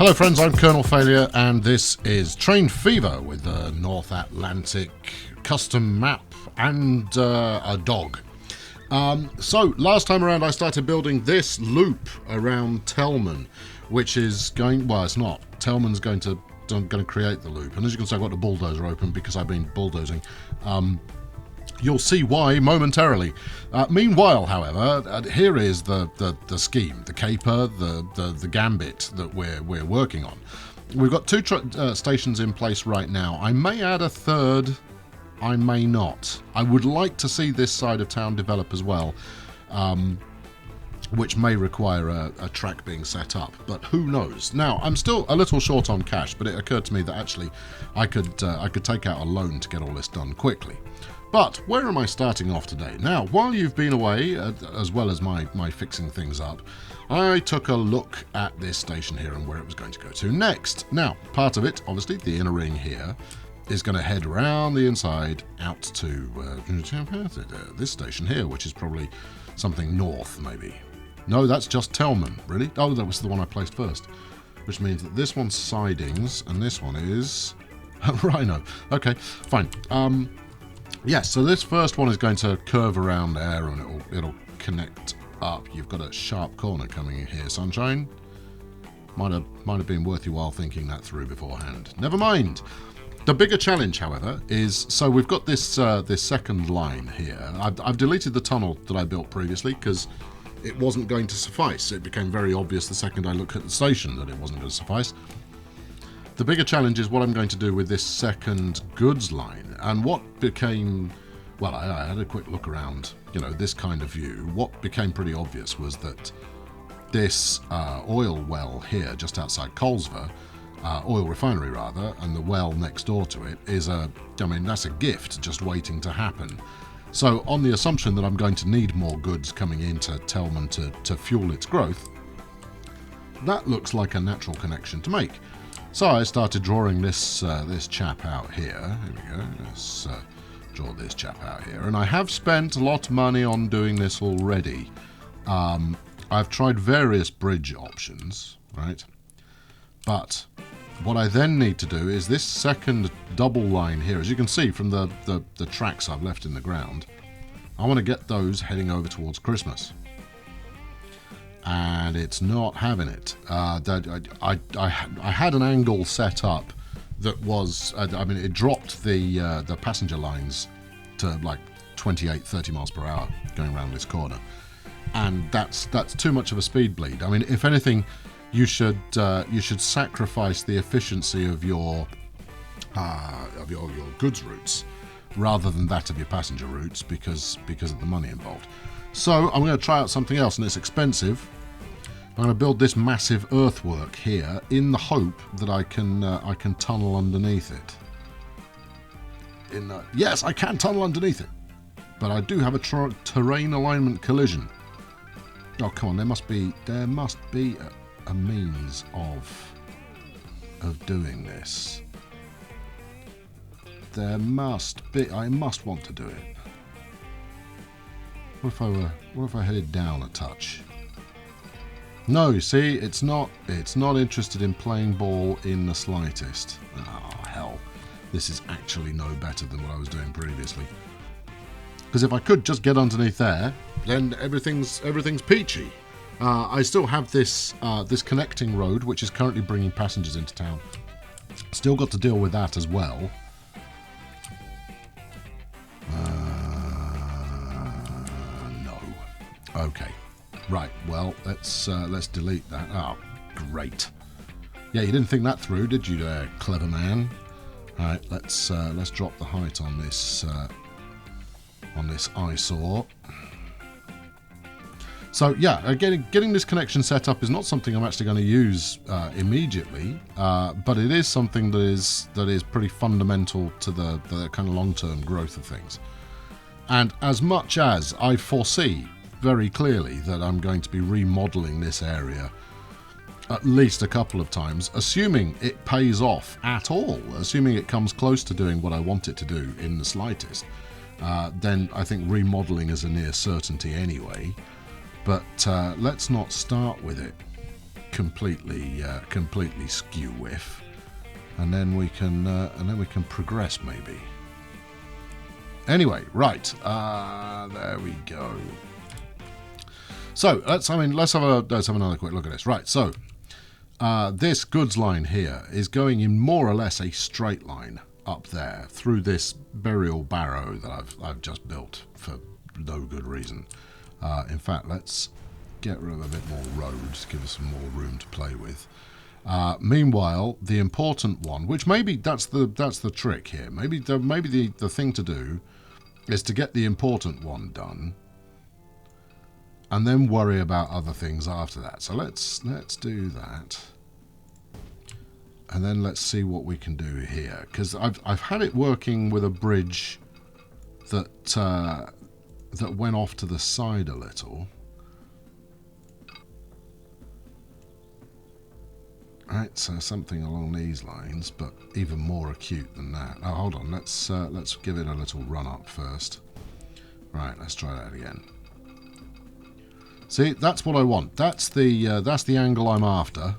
Hello friends, I'm Colonel Failure and this is Train Fever with the North Atlantic custom map and a dog. So last time around I started building this loop around Telman, which is going, well it's not, Telman's going to create the loop, and as you can see I've got the bulldozer open because I've been bulldozing. You'll see why momentarily. Meanwhile, however, here is the scheme, the caper, the gambit that we're working on. We've got two stations in place right now. I may add a third, I may not. I would like to see this side of town develop as well, which may require a track being set up, but who knows. Now, I'm still a little short on cash, but it occurred to me that actually I could take out a loan to get all this done quickly. But where am I starting off today? Now, while you've been away, as well as my fixing things up, I took a look at this station here and where it was going to go to next. Now, part of it, obviously, the inner ring here, is going to head around the inside out to this station here, which is probably something north, maybe. No, that's just Telman, really? Oh, that was the one I placed first, which means that this one's sidings and this one is Rhino. Okay, fine. Yes, so this first one is going to curve around there and it'll connect up. You've got a sharp corner coming in here, Sunshine. Might have been worth your while thinking that through beforehand. Never mind. The bigger challenge, however, is, so we've got this this second line here. I've deleted the tunnel that I built previously because it wasn't going to suffice. It became very obvious the second I looked at the station that it wasn't going to suffice. The bigger challenge is what I'm going to do with this second goods line. And what became, well, I had a quick look around, this kind of view. What became pretty obvious was that this oil well here, just outside Colesver, oil refinery rather, and the well next door to it is that's a gift just waiting to happen. So on the assumption that I'm going to need more goods coming into Telman to fuel its growth, that looks like a natural connection to make. So I started drawing this chap out here. Here we go. Let's draw this chap out here. And I have spent a lot of money on doing this already. I've tried various bridge options, right? But what I then need to do is this second double line here. As you can see from the tracks I've left in the ground, I want to get those heading over towards Christmas. And it's not having it. I had an angle set up that was, it dropped the passenger lines to like 28-30 miles per hour going around this corner, and that's too much of a speed bleed. I mean, if anything, you should sacrifice the efficiency of your goods routes rather than that of your passenger routes because of the money involved. So I'm going to try out something else, and it's expensive. I'm going to build this massive earthwork here in the hope that I can tunnel underneath it. Yes, I can tunnel underneath it, but I do have a terrain alignment collision. Oh come on, there must be a means of doing this. There must be. I must want to do it. What if I headed down a touch? No, you see, it's not interested in playing ball in the slightest. Oh, hell. This is actually no better than what I was doing previously. Because if I could just get underneath there, then everything's peachy. I still have this connecting road, which is currently bringing passengers into town. Still got to deal with that as well. No. Okay. Right, well, let's delete that. Oh, great. Yeah, you didn't think that through, did you, clever man? All right, let's drop the height on this eyesore. So yeah, getting this connection set up is not something I'm actually going to use immediately, but it is something that is pretty fundamental to the kind of long-term growth of things. And as much as I foresee very clearly that I'm going to be remodeling this area at least a couple of times, assuming it pays off at all, assuming it comes close to doing what I want it to do in the slightest, then I think remodeling is a near certainty anyway. But let's not start with it. completely skew whiff, and then we can progress maybe. Anyway, right, there we go. So let's have another quick look at this. Right, so this goods line here is going in more or less a straight line up there through this burial barrow that I've just built for no good reason. In fact, let's get rid of a bit more road to give us some more room to play with. Meanwhile, the important one, which maybe that's the trick here. Maybe the thing to do is to get the important one done, and then worry about other things after that. So let's do that, and then let's see what we can do here. Because I've had it working with a bridge that went off to the side a little. Right, so something along these lines, but even more acute than that. Oh, hold on, let's give it a little run up first. Right, let's try that again. See, that's what I want. That's the angle I'm after.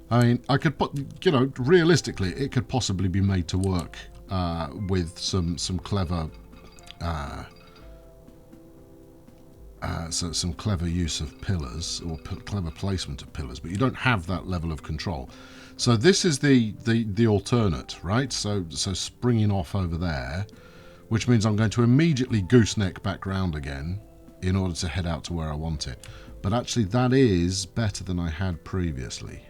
I mean, I could put, realistically, it could possibly be made to work with some clever. So some clever use of pillars or clever placement of pillars, but you don't have that level of control. So this is the alternate, right? So springing off over there, which means I'm going to immediately gooseneck back round again in order to head out to where I want it. But actually, that is better than I had previously.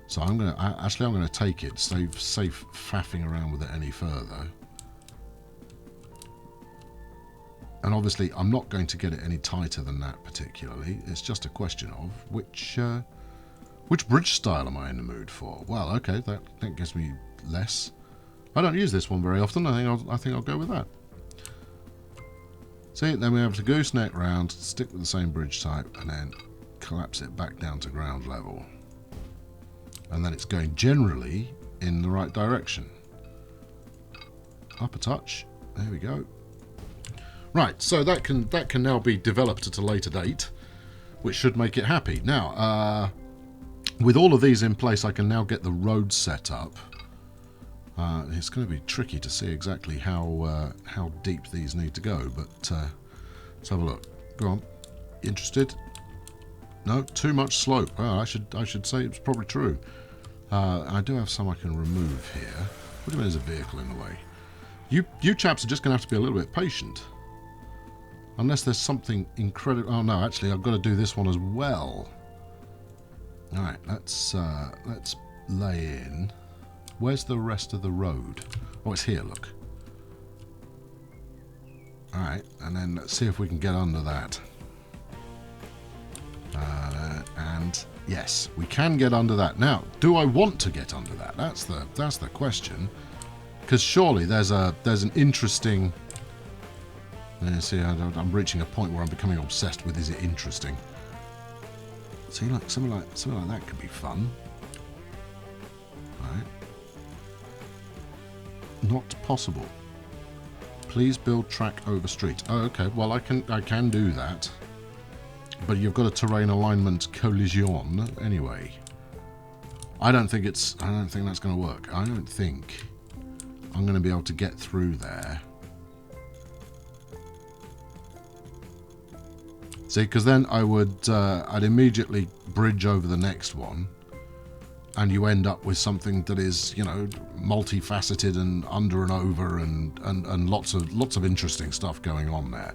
So I'm gonna take it. Save faffing around with it any further. And obviously, I'm not going to get it any tighter than that particularly. It's just a question of which bridge style am I in the mood for? Well, okay, that gives me less. I don't use this one very often. I think I'll go with that. See, then we have to gooseneck round, stick with the same bridge type, and then collapse it back down to ground level. And then it's going generally in the right direction. Up a touch. There we go. Right, so that can now be developed at a later date, which should make it happy. Now, with all of these in place, I can now get the road set up. It's going to be tricky to see exactly how deep these need to go, but let's have a look. Go on. Interested? No, too much slope. Oh, I should say it's probably true. I do have some I can remove here. What do you mean there's a vehicle in the way? You chaps are just going to have to be a little bit patient. Unless there's something incredible. Oh no, actually I've got to do this one as well. Alright, let's lay in. Where's the rest of the road? Oh, it's here, look. Alright, and then let's see if we can get under that. And yes, we can get under that. Now, do I want to get under that? That's the question. Because surely there's an interesting. See, I'm reaching a point where I'm becoming obsessed with. Is it interesting? See, like something like that could be fun. Right. Not possible. Please build track over street. Oh, okay. Well, I can do that. But you've got a terrain alignment collision anyway. I don't think that's going to work. I don't think I'm going to be able to get through there. See, because then I'd immediately bridge over the next one, and you end up with something that is, multifaceted and under and over and lots of interesting stuff going on there.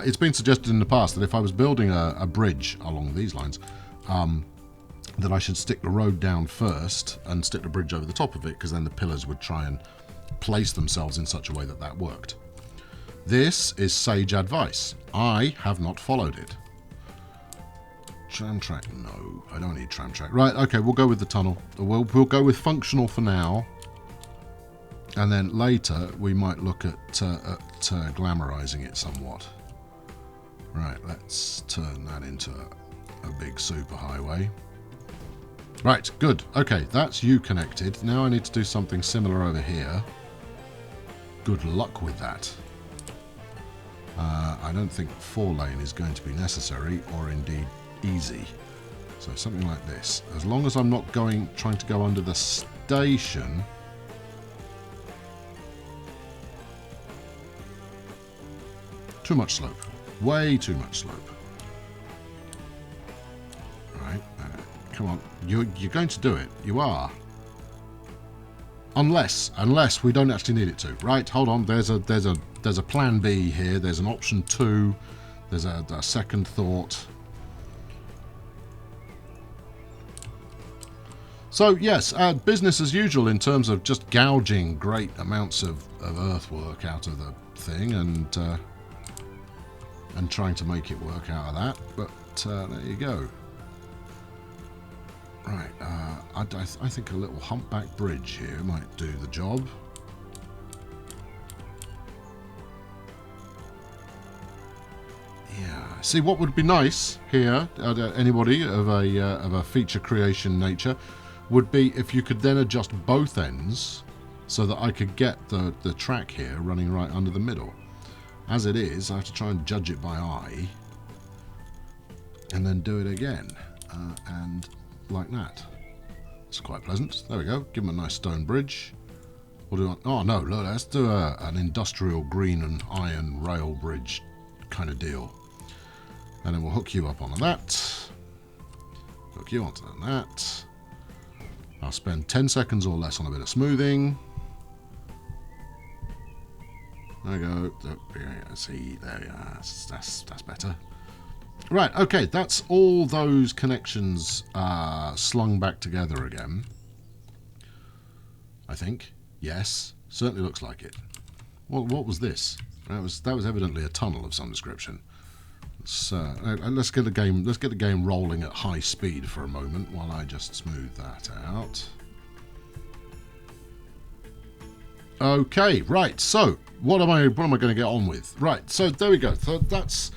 It's been suggested in the past that if I was building a bridge along these lines, that I should stick the road down first and stick the bridge over the top of it, because then the pillars would try and place themselves in such a way that worked. This is sage advice. I have not followed it. Tram track? No, I don't need tram track. Right, okay, we'll go with the tunnel. We'll go with functional for now. And then later we might look at glamorizing it somewhat. Right, let's turn that into a big superhighway. Right, good. Okay, that's you connected. Now I need to do something similar over here. Good luck with that. I don't think 4-lane is going to be necessary, or indeed easy. So something like this. As long as I'm not trying to go under the station. Too much slope. Way too much slope. Right. Come on. You're going to do it. You are. Unless we don't actually need it to. Right. Hold on. There's a plan B here. There's an option 2. There's a second thought. So yes, business as usual in terms of just gouging great amounts of earthwork out of the thing and trying to make it work out of that. But there you go. Right, I think a little humpback bridge here might do the job. Yeah. See, what would be nice here, anybody of a feature creation nature, would be if you could then adjust both ends so that I could get the track here running right under the middle. As it is, I have to try and judge it by eye and then do it again. And like that. It's quite pleasant. There we go. Give them a nice stone bridge. What do we want? Oh no, look, let's do an industrial green and iron rail bridge kind of deal. And then we'll hook you up onto that. Hook you onto that. I'll spend 10 seconds or less on a bit of smoothing. There we go. See, there we are. That's better. Right, okay, that's all those connections slung back together again. I think. Yes. Certainly looks like it. Well, what was this? That was evidently a tunnel of some description. Let's get the game rolling at high speed for a moment while I just smooth that out. Okay, right. So, what am I going to get on with? Right. So there we go. So that's.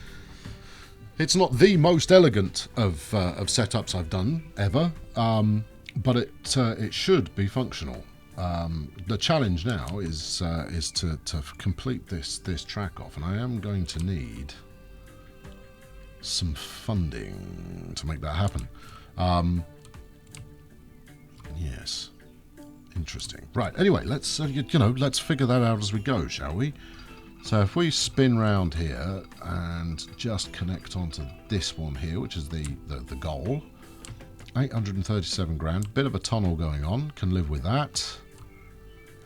It's not the most elegant of setups I've done ever, but it should be functional. The challenge now is to complete this track off, and I am going to need some funding to make that happen. Yes, interesting. Right. Anyway, let's let's figure that out as we go, shall we? So if we spin round here and just connect onto this one here, which is the goal, 837 grand, bit of a tunnel going on, can live with that.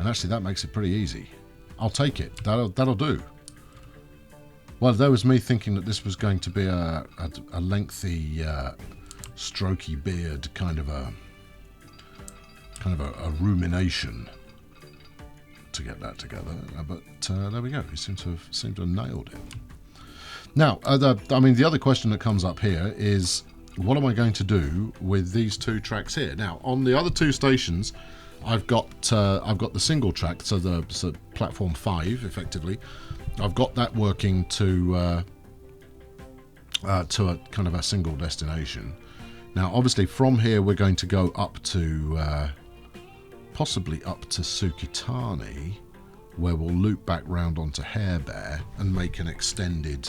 And actually that makes it pretty easy. I'll take it. That'll do. Well, there was me thinking that this was going to be a lengthy, strokey beard kind of a rumination to get that together, but there we go. We seem to have nailed it. Now, the other question that comes up here is, what am I going to do with these two tracks here? Now, on the other two stations, I've got the single track, so platform 5, effectively. I've got that working to a kind of a single destination. Now, obviously, from here we're going to go up to possibly up to Sukitani, where we'll loop back round onto Harebear and make an extended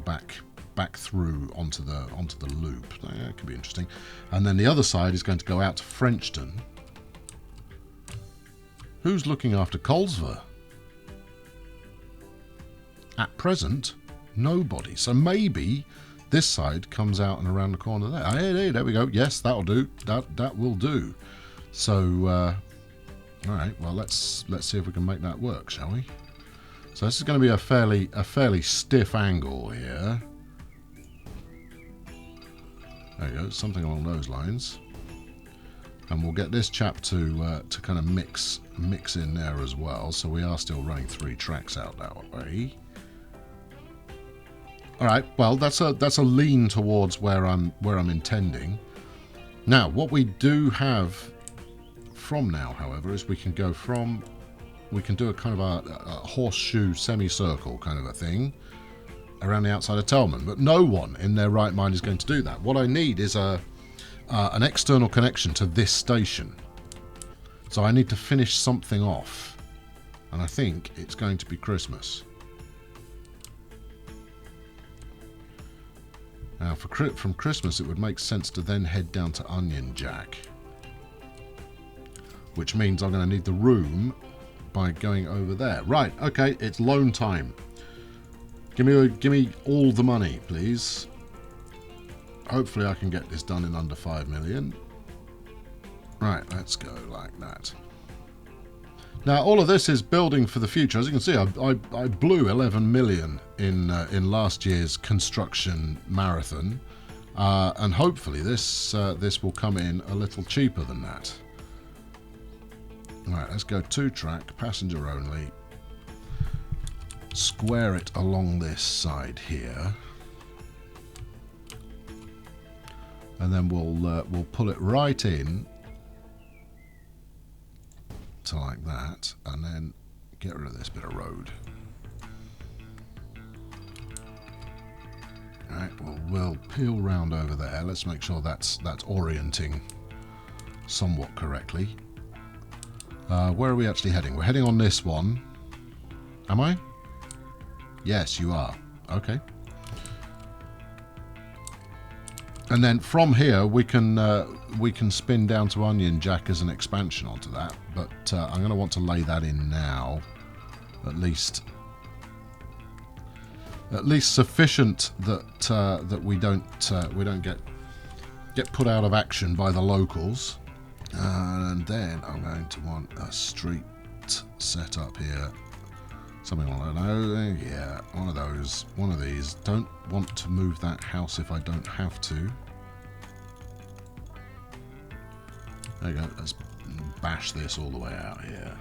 back through onto the loop. That could be interesting. And then the other side is going to go out to Frenchton. Who's looking after Colesver? At present, nobody. So maybe this side comes out and around the corner there. Hey, there we go. Yes, that'll do. That will do. So, all right. Well, let's see if we can make that work, shall we? So this is going to be a fairly stiff angle here. There you go, something along those lines. And we'll get this chap to kind of mix in there as well. So we are still running 3 tracks out that way. All right. Well, that's a lean towards where I'm intending. Now, what we do have from now, however, is we can do a kind of a horseshoe semicircle kind of a thing around the outside of Telman, but no one in their right mind is going to do that. What I need is an external connection to this station. So I need to finish something off, and I think it's going to be Christmas. Now, from Christmas, it would make sense to then head down to Onion Jack, which means I'm going to need the room by going over there. Right, okay, it's loan time. Give me all the money, please. Hopefully I can get this done in under 5 million. Right, let's go like that. Now, all of this is building for the future. As you can see, I blew 11 million in last year's construction marathon, and hopefully this will come in a little cheaper than that. All right, let's go 2-track, passenger only. Square it along this side here, and then we'll pull it right in to like that, and then get rid of this bit of road. All right, we'll peel round over there. Let's make sure that's orienting somewhat correctly. Where are we actually heading? We're heading on this one. Am I? Yes, you are. Okay. And then from here we can spin down to Onion Jack as an expansion onto that. But I'm going to want to lay that in now, at least sufficient that we don't get put out of action by the locals. And then I'm going to want a street set up here. Something like that. Yeah, one of these. Don't want to move that house if I don't have to. There you go. Let's bash this all the way out here.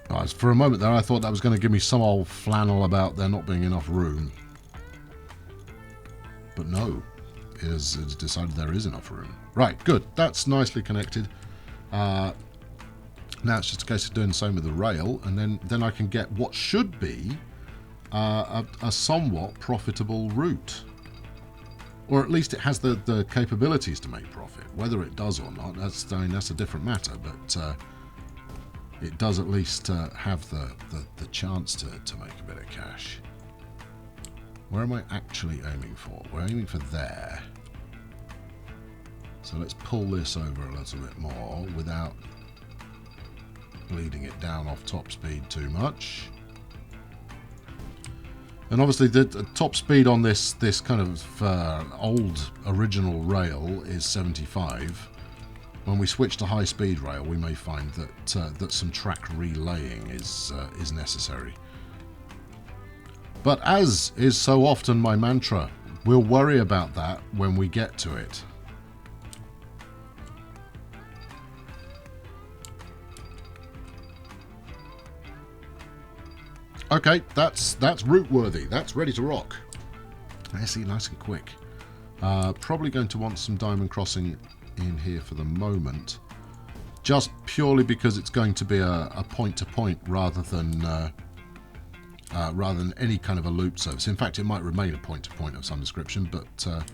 Oh, for a moment there, I thought that was going to give me some old flannel about there not being enough room. But no, it's decided there is enough room. Right, good. That's nicely connected. Now it's just a case of doing the same with the rail, and then I can get what should be a somewhat profitable route. Or at least it has the capabilities to make profit. Whether it does or not, that's a different matter, but it does at least have the chance to make a bit of cash. Where am I actually aiming for? We're aiming for there. So let's pull this over a little bit more without bleeding it down off top speed too much. And obviously the top speed on this kind of old original rail is 75. When we switch to high speed rail, we may find that some track relaying is necessary. But as is so often my mantra, we'll worry about that when we get to it. Okay, that's route worthy. That's ready to rock. I see, nice and quick. Probably going to want some diamond crossing in here for the moment, just purely because it's going to be a point-to-point rather than any kind of a loop service. In fact, it might remain a point-to-point of some description, but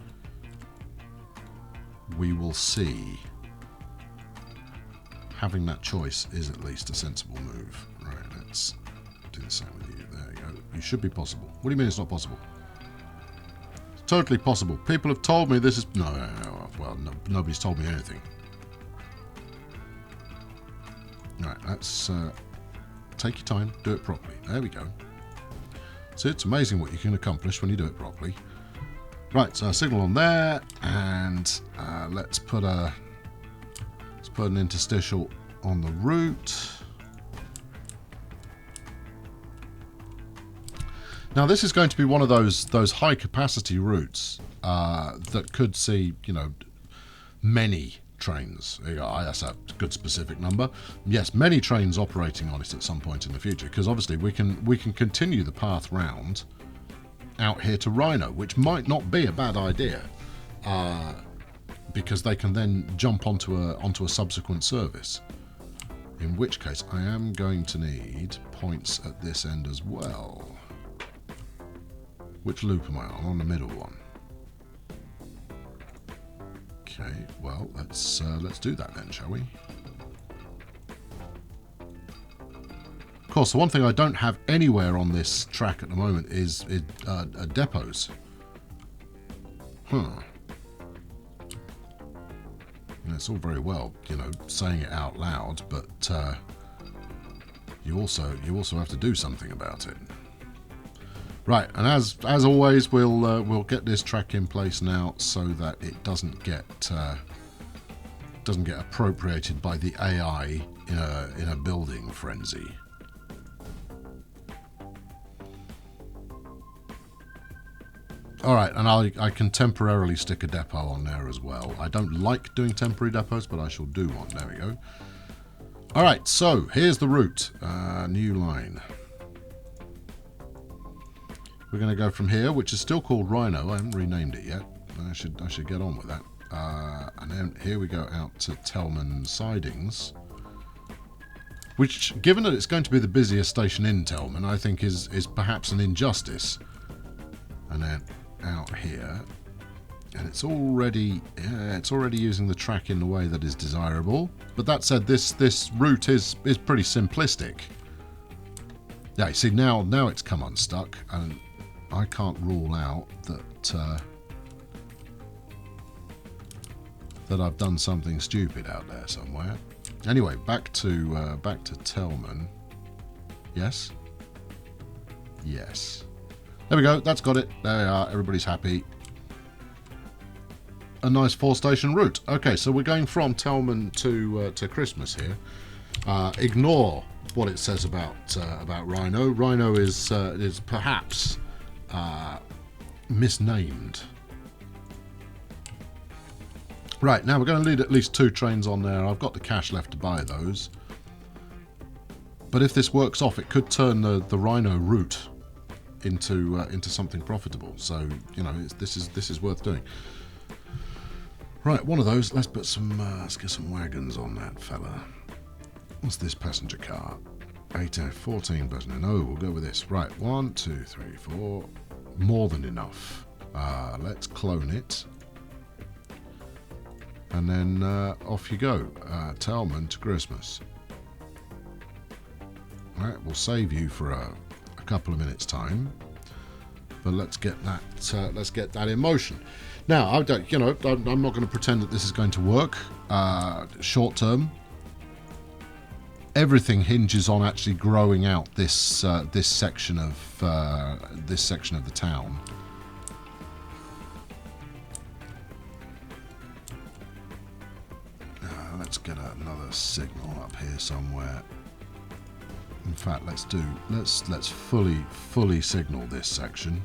we will see. Having that choice is at least a sensible move. Right, let's do the same with you. There you go. You should be possible. What do you mean it's not possible? It's totally possible. People have told me this is... No. Well, nobody's told me anything. Right, let's take your time, do it properly. There we go. So it's amazing what you can accomplish when you do it properly. Right, so signal on there, and let's put an interstitial on the route. Now this is going to be one of those high capacity routes that could see, you know, many trains. That's a good specific number. Yes, many trains operating on it at some point in the future, because obviously we can continue the path round out here to Rhino, which might not be a bad idea, because they can then jump onto a subsequent service. In which case, I am going to need points at this end as well. Which loop am I on? On the middle one. Okay, well, let's do that then, shall we? Of course, the one thing I don't have anywhere on this track at the moment is depots. Huh. It's all very well, you know, saying it out loud, but you also have to do something about it. Right, and as always, we'll get this track in place now so that it doesn't get appropriated by the AI in a building frenzy. All right, and I can temporarily stick a depot on there as well. I don't like doing temporary depots, but I shall do one. There we go. All right, so here's the route. New line. We're going to go from here, which is still called Rhino. I haven't renamed it yet. I should get on with that. And then here we go out to Telman Sidings, which, given that it's going to be the busiest station in Telman, I think is perhaps an injustice. And then out here, and it's already using the track in the way that is desirable. But that said, this route is pretty simplistic. Yeah, you see, now it's come unstuck, and I can't rule out that that I've done something stupid out there somewhere. Anyway, back to Telman. Yes. Yes. There we go, that's got it. There we are, everybody's happy. A nice 4-station route. Okay, so we're going from Telman to Christmas here. Ignore what it says about Rhino. Rhino is perhaps misnamed. Right, now we're going to need at least 2 trains on there. I've got the cash left to buy those. But if this works off, it could turn the Rhino route into something profitable. So, you know, this is worth doing. Right, one of those. Let's put some let's get some wagons on that fella. What's this passenger car? 14 passenger. No, we'll go with this. Right, 1, 2, 3, 4. More than enough. Let's clone it. And then off you go. Telman to Christmas. Right, we'll save you for a couple of minutes time, but let's get that in motion. Now, I'm not going to pretend that this is going to work short term. Everything hinges on actually growing out this section of the town. Let's get another signal up here somewhere. In fact, let's fully signal this section.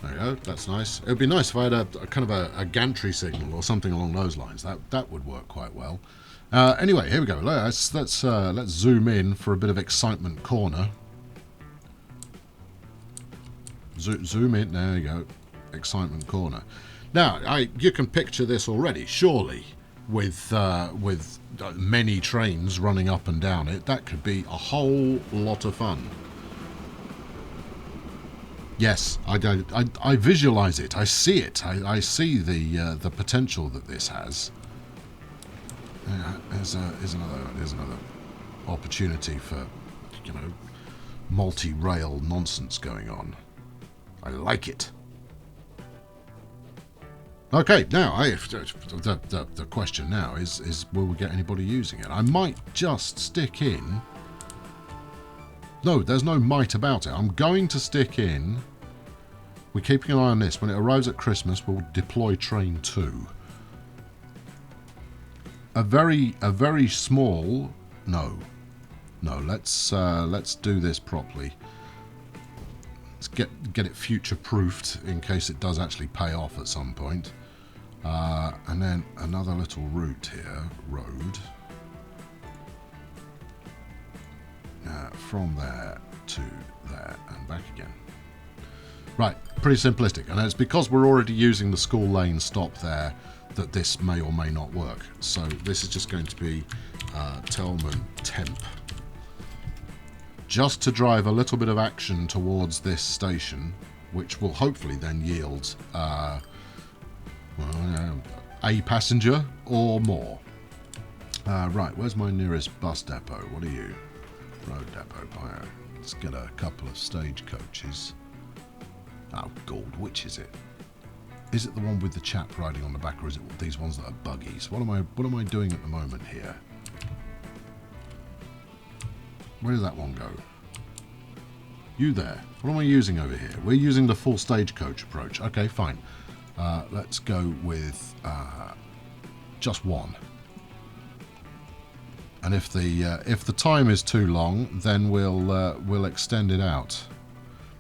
There we go. That's nice. It would be nice if I had a kind of a gantry signal or something along those lines. That would work quite well. Anyway, here we go. Let's zoom in for a bit of excitement corner. Zoom in. There you go. Excitement corner. Now, you can picture this already, surely. With many trains running up and down it, that could be a whole lot of fun. Yes, I visualize it. I see it. I see the potential that this has. Here's another opportunity for, you know, multi-rail nonsense going on. I like it. Okay, now the question now is will we get anybody using it? I might just stick in. No, there's no might about it. I'm going to stick in. We're keeping an eye on this. When it arrives at Christmas, we'll deploy train 2. A very small. No. Let's do this properly. Let's get it future-proofed in case it does actually pay off at some point. And then another little route here, road. From there to there and back again. Right, pretty simplistic. And it's because we're already using the school lane stop there that this may or may not work. So this is just going to be Telman Temp. Just to drive a little bit of action towards this station, which will hopefully then yield a passenger or more. Right, where's my nearest bus depot? What are you? Road depot, bio. Let's get a couple of stagecoaches. Oh, gold, which is it? Is it the one with the chap riding on the back, or is it these ones that are buggies? What am I doing at the moment here? Where does that one go? You there. What am I using over here? We're using the full stagecoach approach. Okay, fine. Let's go with just one. And if the time is too long, then we'll extend it out.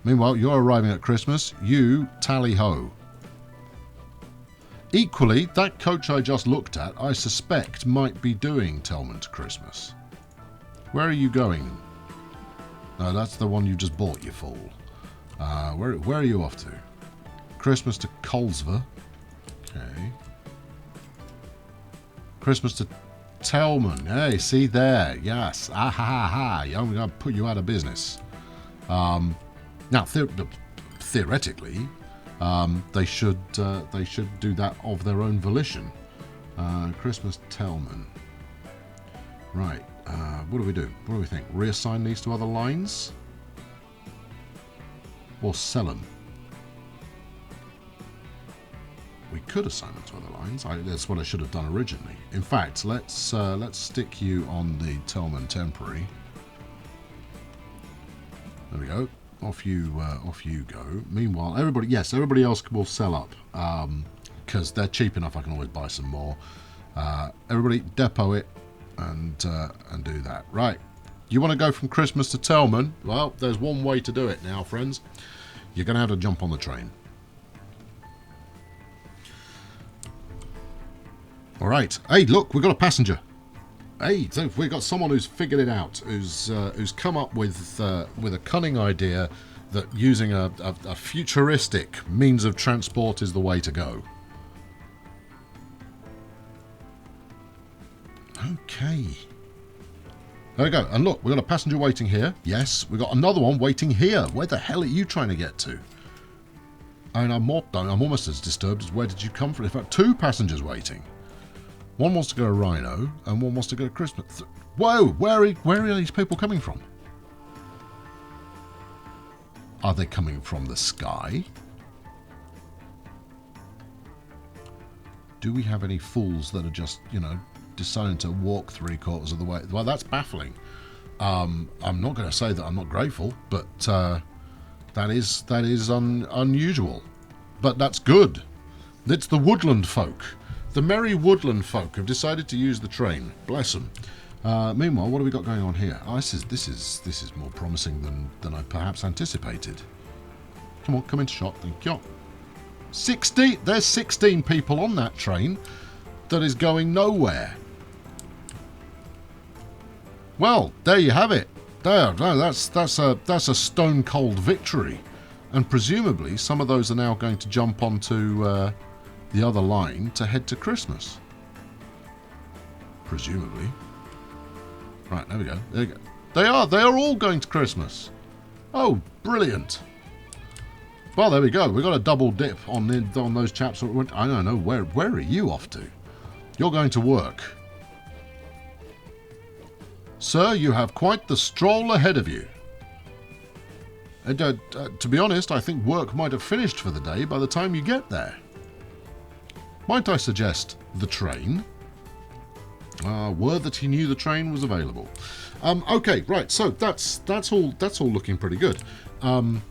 Meanwhile, you're arriving at Christmas. You tally ho. Equally, that coach I just looked at, I suspect might be doing Telman to Christmas. Where are you going? No, that's the one you just bought, you fool. Where are you off to? Christmas to Colsver. Okay. Christmas to Telman. Hey, see there. Yes. Ah ha ha ha. I'm going to put you out of business. Now, theoretically, they should do that of their own volition. Christmas Telman. Right. What do we do? What do we think? Reassign these to other lines? Or sell them? We could assign them to other lines. That's what I should have done originally. In fact, let's stick you on the Telman temporary. There we go. Off you go. Meanwhile, everybody else will sell up because they're cheap enough. I can always buy some more. Everybody depot it and do that. Right. You want to go from Christmas to Telman? Well, there's one way to do it now, friends. You're going to have to jump on the train. All right. Hey, look, we've got a passenger. Hey, so we've got someone who's figured it out, who's come up with a cunning idea that using a futuristic means of transport is the way to go. Okay. There we go. And look, we've got a passenger waiting here. Yes, we've got another one waiting here. Where the hell are you trying to get to? I mean, I'm almost as disturbed as where did you come from? In fact, two passengers waiting. One wants to go to Rhino, and one wants to go to Christmas. Whoa! Where are these people coming from? Are they coming from the sky? Do we have any fools that are just, deciding to walk 3/4 of the way? Well, that's baffling. I'm not going to say that I'm not grateful, but that is unusual. But that's good. It's the woodland folk. The merry woodland folk have decided to use the train. Bless them. Meanwhile, what have we got going on here? Oh, this is more promising than I perhaps anticipated. Come on, come into shot. Thank you. 60. There's 16 people on that train that is going nowhere. Well, there you have it. There, no, that's a stone cold victory, and presumably some of those are now going to jump onto the other line to head to Christmas. Presumably. Right, there we go. There you go. They are all going to Christmas. Oh, brilliant. Well, there we go. We got a double dip on those chaps. I don't know. Where are you off to? You're going to work. Sir, you have quite the stroll ahead of you. And, to be honest, I think work might have finished for the day by the time you get there. Might I suggest the train? Word that he knew the train was available. Okay, right. So that's all looking pretty good. Don't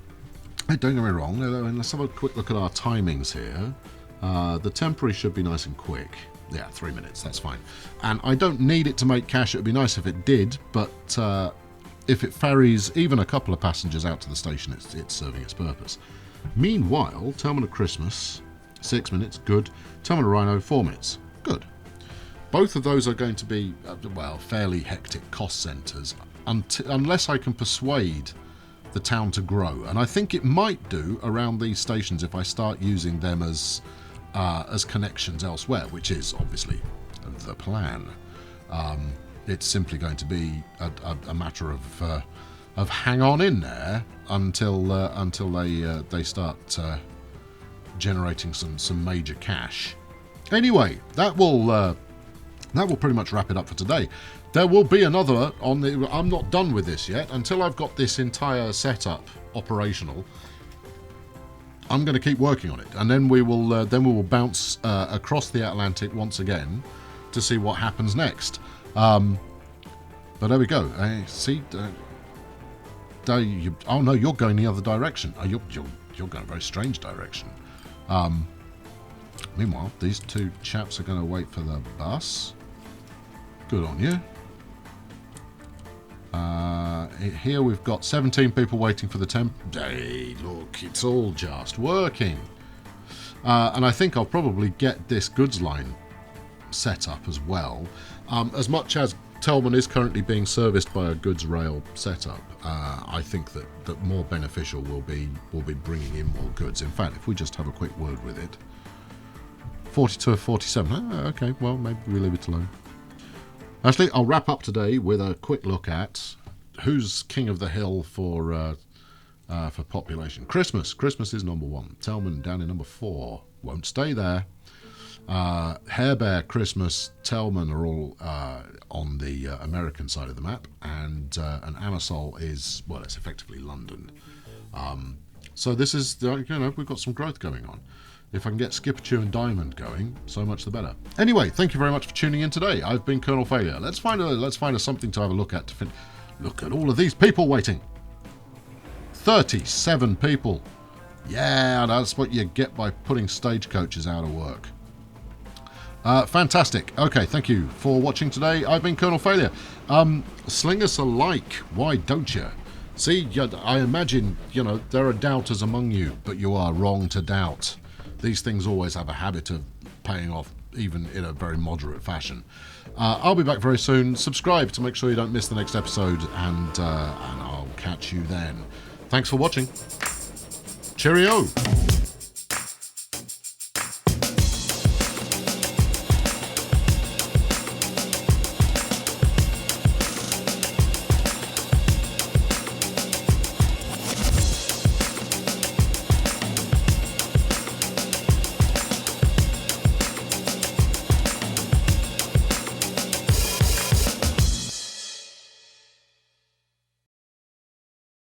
get me wrong. Let's have a quick look at our timings here. The temporary should be nice and quick. Yeah, 3 minutes. That's fine. And I don't need it to make cash. It would be nice if it did, but if it ferries even a couple of passengers out to the station, it's serving its purpose. Meanwhile, Telman of Christmas, 6 minutes, good. Telman of Rhino, 4 minutes, good. Both of those are going to be, fairly hectic cost centres, unless I can persuade the town to grow. And I think it might do around these stations if I start using them as connections elsewhere, which is obviously the plan. It's simply going to be a matter of hang on in there until they start generating some major cash. Anyway, that will that will pretty much wrap it up for today. There will be another on the... I'm not done with this yet. Until I've got this entire setup operational, I'm going to keep working on it. And then we will bounce across the Atlantic once again to see what happens next. But there we go. See... oh no, you're going the other direction. Oh, you're going a very strange direction. Meanwhile, these two chaps are going to wait for the bus. Good on you. Here we've got 17 people waiting for the temp. Hey, look, it's all just working. And I think I'll probably get this goods line set up as well. As much as Telman is currently being serviced by a goods rail setup, I think that more beneficial will be bringing in more goods. In fact, if we just have a quick word with it. 42 of 47. Okay, well, maybe we leave it alone. Actually, I'll wrap up today with a quick look at who's king of the hill for population. Christmas. Christmas is number 1. Telman down in number 4. Won't stay there. Harebear, Christmas, Telman are all on the American side of the map, and Amasol is, well, it's effectively London. So this is, we've got some growth going on. If I can get Skipperchew and Diamond going, so much the better. Anyway, thank you very much for tuning in today. I've been Colonel Failure. Let's find a something to have a look at. Look at all of these people waiting. 37 people. Yeah, that's what you get by putting stagecoaches out of work. Fantastic. Okay, thank you for watching today. I've been Colonel Failure. Sling us a like. Why don't you? See, I imagine, there are doubters among you, but you are wrong to doubt. These things always have a habit of paying off, even in a very moderate fashion. I'll be back very soon. Subscribe to make sure you don't miss the next episode, and I'll catch you then. Thanks for watching. Cheerio!